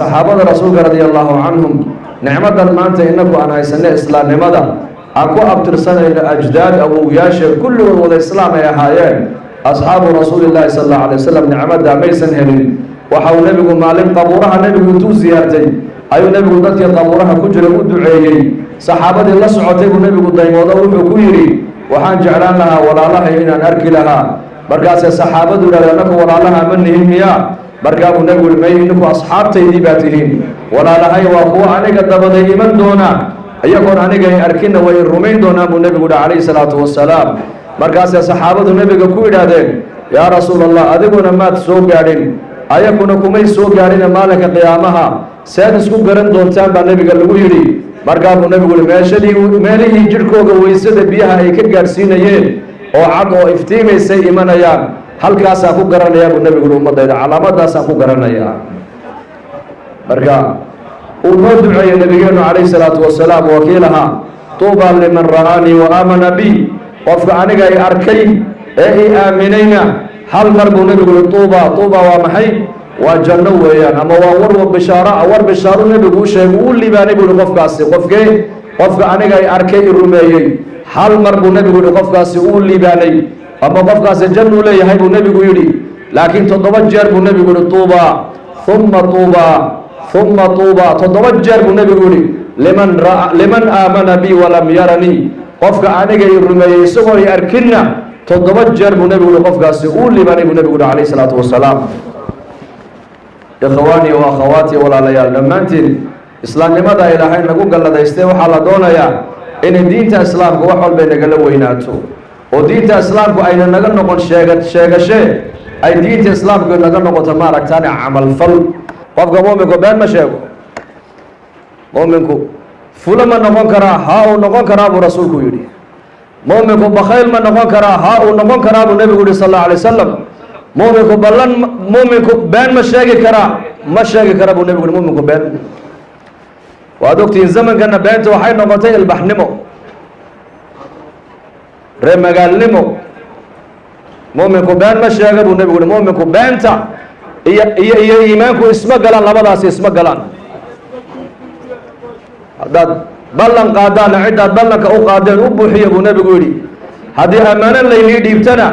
saxaabada rasuulka radiyallahu canhum nicmadan maanta inagu aan haysanay islaamnimada aan ku abtirsanayno ajdaad awowyaasha kulligood wada islaam ay ahaayeen asxaabu rasuulillaahi sal allahu alay wasalam nicmada maysan helin waxa uu nebigu maalin qabuuraha nebigu intuu siyaartay ayuu nebigu dadkii qabuuraha ku jira u duceeyey saxaabadii la socotay buu nebigu daymoodo wuxuu ku yidhi waxaan jeclaan lahaa walaalahay inaan arki lahaa markaasee saxaabadu yidhahda annaku walaalaha ma nihin miyaa markaa buu nebigu yihi may idinku asxaabtaydii baa tihiin walaalahay waa kuwa aniga dabaday iman doona iyagoon anigay arkinna way rumayn doonaan buu nebigu yihi calayhi salaatu wasalaam markaasee saxaabadu nebiga ku yidhaahdeen yaa rasuul allah adiguna maad soo gaadhin ayaguna kumay soo gaadhina maalinka qiyaamaha seed isku garan doontaan baa nebiga lagu yidhi markaa buu nebigu yihi meelihii jidhkooga weysada biyaha ay ka gaadhsiinayeen oo cad oo iftiimaysay imanayaan halkaasaan ku garanayaa buu nebigu yihi ummadayda calaamadaasaan ku garanayaa marka uu noo duceeyey nabigeenu calayhi salaatu wasalaam wakiilaha tuuba liman ra'aanii wa aamana bi qofka aniga ay arkay ee i aaminayna hal mar buu nebigu yihi tuuba waa maxay waa janno weeyaan ama waa war bishaaru nebigu u sheegay uu libaanay buu yihi qofkaasi qofka aniga ay arkay i rumeeyey hal mar buu nebigu yihi qofkaasi uu libaanay ama qofkaasi jannu leeyahay buu nebigu yidhi laakiin 7 jeer buu nebigu yihi tuuba uma tuuba 7 jeer buu nebigu yihi liman aamana bi walam yaranii qofka aniga i rumeeyey isagoo i arkinna 7 jeer buu nebigu yihi qofkaasi uu libaanay buu nebigu yihi calayhi salaatu wasalaam ikhwaanii wa akhawaatii walaalayaal dhammaantiin islaamnimada ilaahay nagu galladaystay waxaa la doonayaa inay diinta islaamka wax walbay nagala weynaato oo diinta islaamku ayna naga noqon sheegashe ay diinta islaamku naga noqoto maaragtaane camalfal qofka muuminku been ma sheego muuminku fulo ma noqon karaa haa uu noqon karaa buu rasuulku yidhi muuminku bakhayl ma noqon karaa haa uu noqon karaa buu nebigu yihi sal allahu alay wasalam muuminku been ma sheegi kara buu nebigu yihi muuminku been waad ogtihiin zamankana beenta waxay noqotay ilbaxnimo ree magaalnimo muuminku been ma sheega buu nebigu yihi muuminku beenta iyo iimaanku isma galaan labadaasi isma galaan haddaad ballan qaadaana ciddaad ballanka u qaadeen u buuxiya buu nebigu yidhi haddii ammaano laynii dhiibtana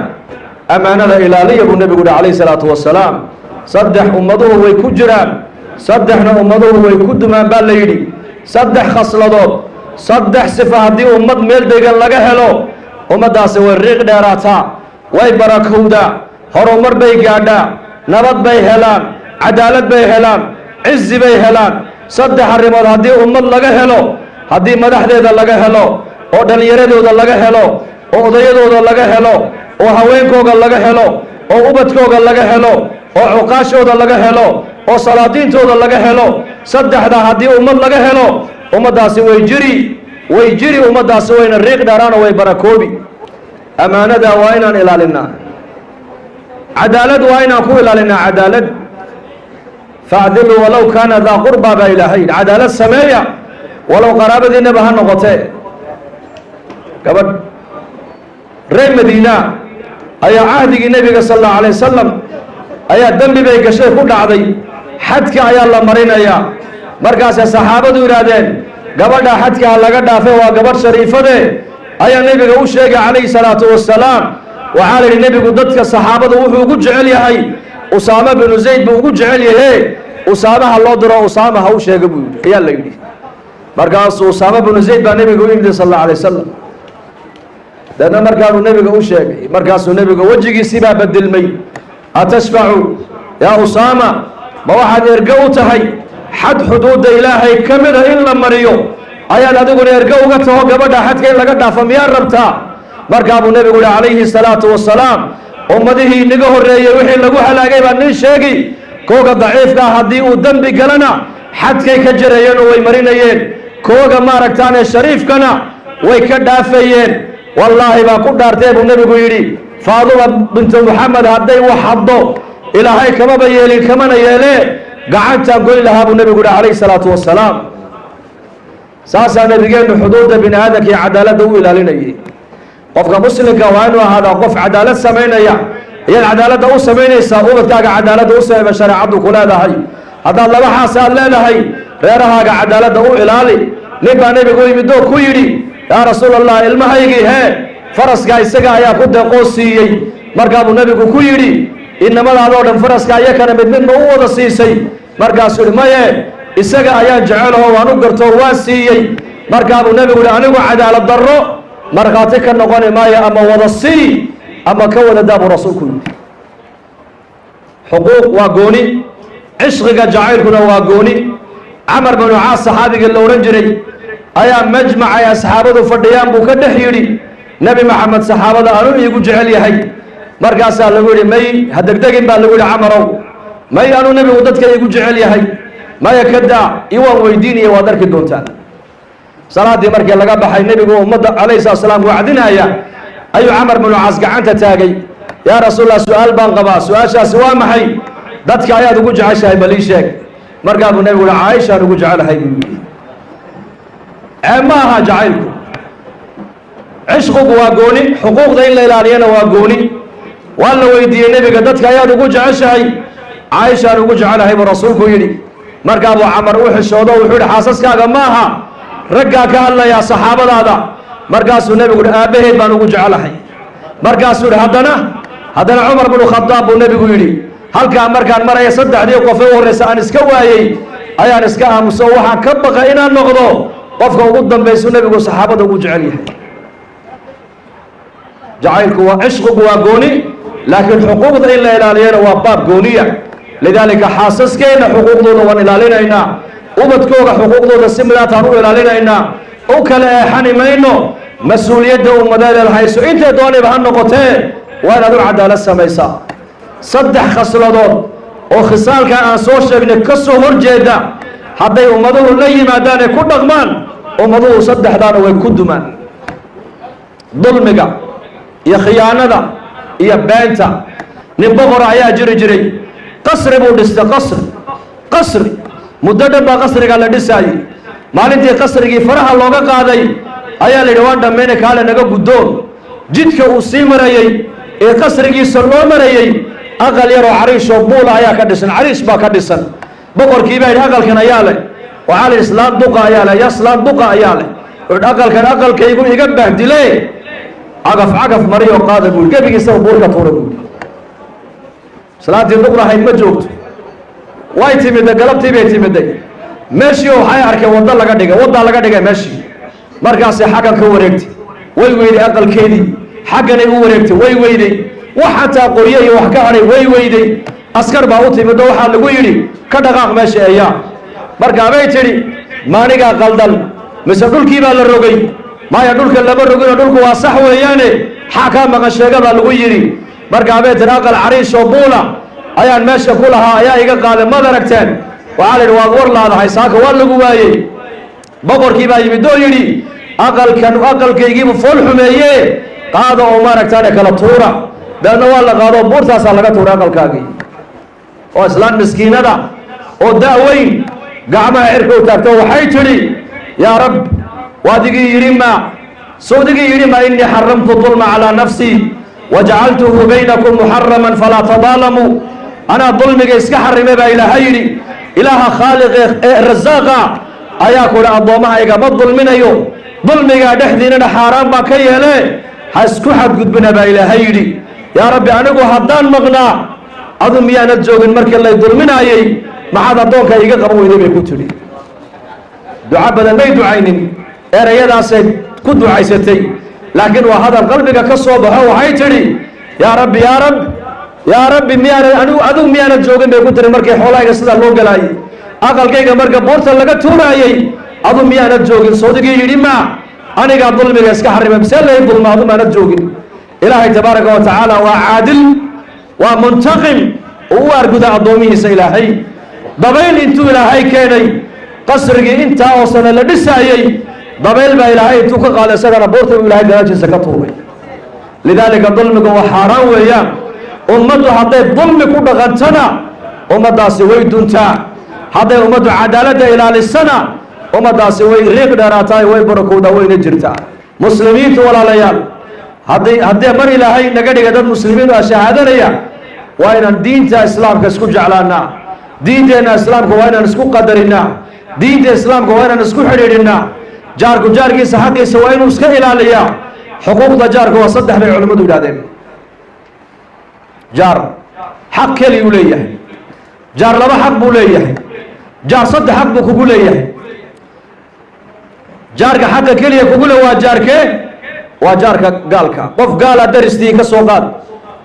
ammaanada ilaaliya buu nebigu yihi calayhi salaatu wasalaam 3 ummaduhu way ku jiraan 3na ummaduhu way ku dumaan baa la yidhi 3 khasladood 3 sifa haddii ummad meel degan laga helo ummaddaasi way riiq dheeraataa way barakowdaa horumar bay gaadhaa nabad bay helaan cadaalad bay helaan cizi bay helaan 3 arrimood haddii ummad laga helo haddii madaxdeeda laga helo oo dhallinyaradooda laga helo oo odayadooda laga helo oo haweenkooga laga helo oo ubadkooga laga helo oo cuqaashooda laga helo oo salaadiintooda laga helo 3da haddii ummad laga helo ummaddaasi way jiri ummaddaasi wayna riiq dheeraan oo way barakoobi ammaanada waa inaan ilaalinaa cadaalad waa inaan ku ilaalinaa cadaalad facdiluu walow kaana daa qurbaa baa ilaahay cadaalad sameeya walow qaraabadiinaba ha noqotee gabadh reer madiina ayaa cahdigii nebiga sal allahu alay wasalam ayaa dembi bay gashay ku dhacday xadka ayaa la marinayaa markaasay saxaabadu yidhaahdeen gabadha xadka ha laga dhaafay waa gabadh shariifade ayaa nebiga u sheegay calayhi salaatu wasalaam waxaa la yidhi nebigu dadka saxaabadu wuxuu ugu jecel yahay usaama binu zayd buu ugu jecel yahe usaamaha loo diro usaama ha u sheega buu yidhi ayaa la yidhi markaasuu usaama binu zayd baa nebiga u yimid sal allahu alay wasalam deedna markaanuu nebiga u sheegay markaasuu nebiga wejigiisii baa bedelmay atashfacu yaa usaama ma waxaad ergo u tahay xad xuduudda ilaahay ka mida in la mariyo ayaad adiguna ergo uga taho gabadha xadka in laga dhaafo miyaad rabtaa markaa buu nebigu yihi calayhi salaatu wasalaam ummadihii inaga horreeyey wixii lagu halaagay baa nin sheegi kooga daciifkaa haddii uu dembi galana xadkay ka jarayeen oo way marinayeen kooga maaragtaane shariifkana way ka dhaafayeen wallaahi baa ku dhaartee buu nebigu yidhi faaduma bintu muxamed hadday wax haddo ilaahay kamaba yeelin kamana yeelee gacantaan goyn lahaa buu nebigu yihi calayhi salaatu wasalaam saasaa nebigeennu xuduudda bini aadamka iyo cadaaladda u ilaalinayay qofka muslimka waa inuu ahaadaa qof cadaalad samaynaya iyaad cadaaladda u samaynaysaa ubadkaaga cadaaladda u samayba shareecaddu ku leedahay haddaad laba xaas aad leedahay reerahaaga cadaaladda u ilaali. nin baa nebigu yimid oo ku yidhi yaa rasuul allah ilmahaygii hee faraskaa isaga ayaa ku deeqoo siiyey. markaa buu nebigu ku yidhi inamadaadoo dhan faraska iyakana mid midma u wada siisay. markaasuu yidhi maye isaga ayaan jecelaho waan u gartoo waan siiyey. markaa buu nebigu yidhi anigu cadaalad darro markhaati ka noqoni maayo, ama wada sii ama ka wada daa buu rasuulku yidhi. xuquuq waa gooni, cishqiga jacaylkuna waa gooni. camar binu caas saxaabigii la odhan jiray ayaa majmac ay asxaabadu fadhiyaan buu ka dhex yidhi nebi maxamed saxaabada anuu iigu jecel yahay. markaasaa lagu yidhi may ha degdegin baa lagu yidhi camarow, may anuu nebigu dadka iigu jecel yahay, maya ka daa iwaan weydiinaya waad arki doontaan. salaaddii markii laga baxay nebigu ummadda calayhi salatu salaam wacdinaya ayuu camar binu caas gacanta taagay. yaa rasuulallah su-aal baan qabaa, su-aashaasi waa maxay? dadka ayaad ugu jeceshahay bal ii sheeg. markaa buu nebigu yihi caaishaan ugu jecelahay buu yidhi. ceeb ma aha jacaylku, cishqigu waa gooni, xuquuqda in la ilaaliyana waa gooni. waa la weydiiyey nebiga dadka ayaad ugu jeceshahay? caaishaan ugu jecelahay buu rasuulku yidhi. markaa buu camar u xishoodo wuxuu yidhi xaasaskaaga ma aha, raggaa ka hadlayaa saxaabadaada. markaasuu nebigu yidhi aabbaheed baan ugu jecelahay. markaasuu yidhi haddana cumar binu khadaab buu nebigu yidhi halkaa markaan maraya saddexdii qofe u horreysa aan iska waayey ayaan iska aamuso waxaan ka baqa inaan noqdo qofka ugu dambaysu nebigu saxaabada ugu jecel yahay. jacaylku waa cishqigu waa gooni, laakiin xuquuqda in la ilaaliyana waa baab gooniya. lidaalika xaasaskeenna xuquuqdooda waan ilaalinaynaa, ubadkooga xuquuqdooda si midaataan u ilaalinaynaa, u kala eexani mayno. mas-uuliyadda ummadeed hayso intay doonayba ha noqotee waa inaad u cadaalad samaysaa. saddex khasladood oo khisaalka aan soo sheegnay ka soo horjeeda hadday ummaduhu la yimaadaan ee ku dhaqmaan, ummaduhu saddexdaana way ku dumaan. dulmiga iyo khiyaanada iyo beenta. nin boqora ayaa jiri jiray, qasri buu dhistay, qasri muddo dhan baa qasriga la dhisaayey. maalintii qasrigii faraha looga qaaday ayaa la yidhi waan dhammayna kaale naga guddoon. jidka uu sii marayey ee qasrigiisa loo marayey aqal yaroo cariishoo buula ayaa ka dhisan, cariish baa ka dhisan. boqorkii baa yidhi aqalkan ayaa leh, waxaa la yidhi islaan duqa ayaa leh, islaan duqa ayaa leh. aqalkan aqalkaygu iga bahdile cagaf mariyo qaada buuri, gebigiisaba buurka tuura buuri. islaantii duqlahayd ma joogto, way timiday, galabtii bay timiday. meeshii waxay arkeen waddaa laga dhigay meeshii. markaasay xaggan ka wareegtay, way weyday aqalkeedii. xagganay u wareegtay, way weyday. wax xataa qorye iyo wax ka hadhay way weyday. askar baa u timid oo waxaa lagu yidhi ka dhaqaaq meesha eeyaa. markaabay tidhi maanigaa qaldan mise dhulkii baa la rogay? maya dhulka lama rogino, dhulku waa sax weeyaane xaa kaa maqan sheega baa lagu yidhi. markaabay tidhi aqal cariish oo buula ayaan meesha ku lahaa ayaa iga qaaday, maad aragteen? waxaa la yidhi waad war laadahay, saaka waa lagu waayey. boqorkii baa yimid oo yidhi aqalkaygiibu fool xumeeye qaada oo maaragtaane kala tuura. beedna waa la qaado buurtaasaa laga tuuray aqalkaagii. oo islaan miskiinada oo da'weyn gacmaha cirka u taagto waxay tidhi yaa rab waadigii yidhi sawdigii yidhi ma innii xaramtu dulma calaa nafsii wajacaltuhu baynakum muxaraman falaa tadaalamuu. anaa dulmiga iska xarimay baa ilaaha yidhi. ilaaha khaaliq ee rasaaqa ayaa ku yidhi addoommahayga ma dulminayo, dulmigaa dhexdiinana xaaraan baa ka yeele ha isku xadgudbina baa ilaaha yidhi. yaa rabbi anigu haddaan maqnaa adu miyaanad joogin markii lay dulminaayey, maxaad addoonka iga qaban weyday bay ku tidhi. duco badan may ducaynin, erayadaasay ku ducaysatay, laakiin waa hadal qalbiga ka soo baxo. waxay tidhi yaa rabbi adigu miyaanad joogin bay ku tiri markii xoolahayga sidaa loo galaayey, aqalkayga marka buurta laga tuuraayey adu miyaanad joogin? sawdigii yidhi anigaa dulmiga iska xarimay, mise lay dulma adu maanad joogin? ilaahay tabaaraka wa tacaala waa caadil, waa muntaqim, oo u arguda addoomihiisa. ilaahay dabayl intuu ilaahay keenay qasrigii intaa oo sano la dhisaayey, dabayl baa ilaahay intuu ka qaaday isagana buurta uu ilaahay daraajiisa ka tuuray. lidaalika dulmiga waa xaaraan weeyaan. ummaddu hadday dulmi ku dhaqantana ummaddaasi way duntaa. hadday ummaddu cadaaladda ilaalisana ummaddaasi way riiq dheeraataay, way barakowdaa, wayna jirtaa. muslimiintu walaalayaal, haddii mar ilaahay naga dhiga dad muslimiin oo shahaadanaya waa inaan diinta islaamka isku jeclaanaa. diinteena islaamka waa inaan isku qadarinaa diinta islaamka waa inaan isku xidhiidhinaa jaarku jaarkiisa xaqiisa waa inuu iska ilaaliyaa xuquuqda jaarka waa saddex bay culimmadu yidhahdeen jaar xaq keliyuu leeyahay jaar laba xaq buu leeyahay jaar saddex xaq buu kugu leeyahay jaarka xaqa keliya kugu le waa jaarkee waa jaarka gaalka qof gaala daristii ka soo qaad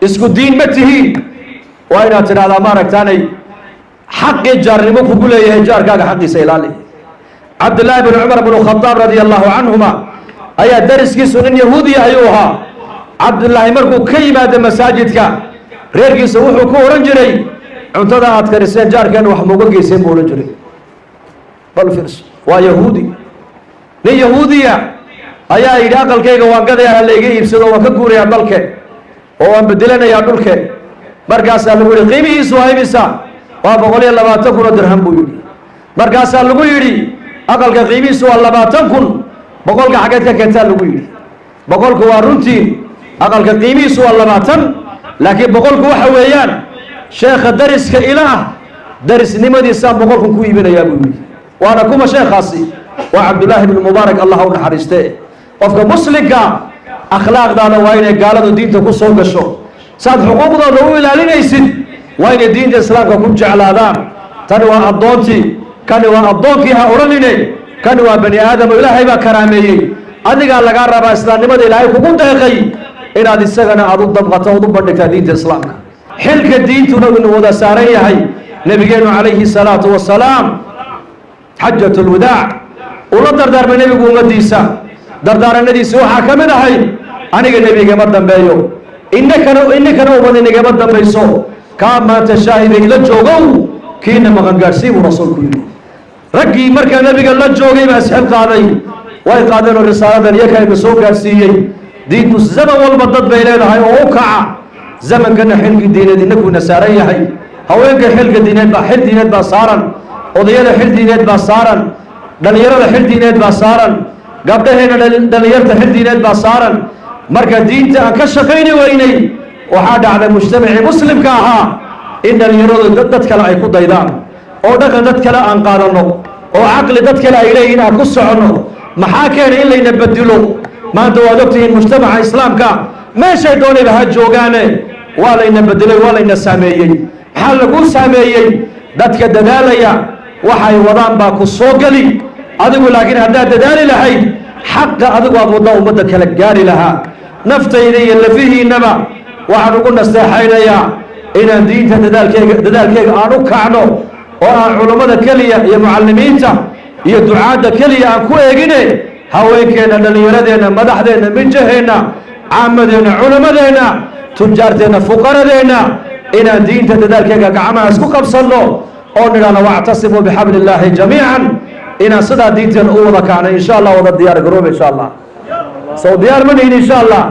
isku diin ma tihiin waa inaad tidhahdaa maaragtaanay xaqii jaarnimo kugu leeyahay jaarkaaga xaqiisa ilaali cabdullaahi bin cumar bn khadaab radia allahu canhuma ayaa dariskiisu nin yahuudiya ayuu ahaa cabdullaahi markuu ka yimaado masaajidka reerkiisa wuxuu ku odhan jiray cuntada aad kariseen jaarkeena wax mauga geyseen buu odhan jiray bal firs waa yahuudi nin yahuudiya ayaa yidhi aqalkayga waan gadayaa layga iibsado waan ka guurayaa dalke oo waan bedelanayaa dhulke markaasaa lagu yidhi qiimihiisu waa imisa waa 120 kun oo dirham buu yidhi markaasaa lagu yidhi aqalka qiimihiisu waa 20 kun boqolka xageed ka keentaa lagu yidhi boqolku waa runtii aqalka qiimihiisu waa 20 laakiin boqolku waxa weeyaan sheekha dariska ilaah darisnimadiisa boqolku ku iibinayaa buu yidhi waana kuma sheekhaasi waa cabdullaahi ibn mubaarak allah u naxariiste qofka muslimka akhlaaqdaada waa inay gaaladu diinta ku soo gasho saad xuquuqdooda u ilaalinaysid waa inay diinta islaamka ku jeclaadaan tani waa addoontii kani waa addoonkii ha odhanine kani waa bani aadam oo ilaahay baa karaameeyey adigaa lagaa rabaa islaamnimada ilaahay kugu deeqay inaad isagana aad u damqato ood u bandhigtaa diinta islaamka xilka diintuna inuu wada saaran yahay nebigeennu calayhi salaatu wasalaam xajat lwadaac ula dardaarmay nebigu ummadiisa dardaaranadiisi waxaa ka mid ahay aniga nebigama dambeeyo inakana ummad inagama dambayso kaa maanta shaahida ila joogow kiina maqan gaadhsii buu rasuulku yidhi raggii markaa nebiga la joogay baa isxil qaaday way qaadeen oo risaaladan iyakayba soo gaadhsiiyey diintu zaman walba dad bay leedahay oo u kaca zamankana xilkii diineed inakuuna saaran yahay haweenka xilka diineed baa saaran odayada xil diineed baa saaran dhalinyarada xil diineed baa saaran gabdhaheena dhalinyarta xil diineed baa saaran marka diinta aan ka shaqayni weynay waxaa dhacday mujtamacii muslimka ahaa in dhalinyaradu dad kale ay ku daydaan oo dhaqan dad kale aan qaadanno oo caqli dad kale ay leeyihin aan ku soconno maxaa keenay in layna bedilo maanta waad ogtihiin mujtamaca islaamka meeshay doonayba ha joogaane waa layna bedelay waa layna saameeyey maxaa lagu saameeyey dadka dadaalaya waxay wadaan baa ku soo geli adigu laakiin haddaad dadaali lahayd xaqa adigu aad wadda ummadda kala gaari lahaa naftayda iyo lafihiinnaba waxaan ugu nasteexaynayaa inaan diinta dadaalkeega aan u kacno oo aan culammada keliya iyo mucallimiinta iyo ducaadda keliya aan ku eegine haweenkeenna dhallinyaradeenna madaxdeenna mijaheenna caamadeenna culammadeenna tujaarteenna fuqaradeenna inaan diinta dadaalkeega gacmaha isku qabsanno oo nidhaahno wactasimuu bixabli illaahi jamiican inaan sidaa diinteena u wada kacno insha allah wada diyaar garooba insha allah soo diyaar ma nihin insha allah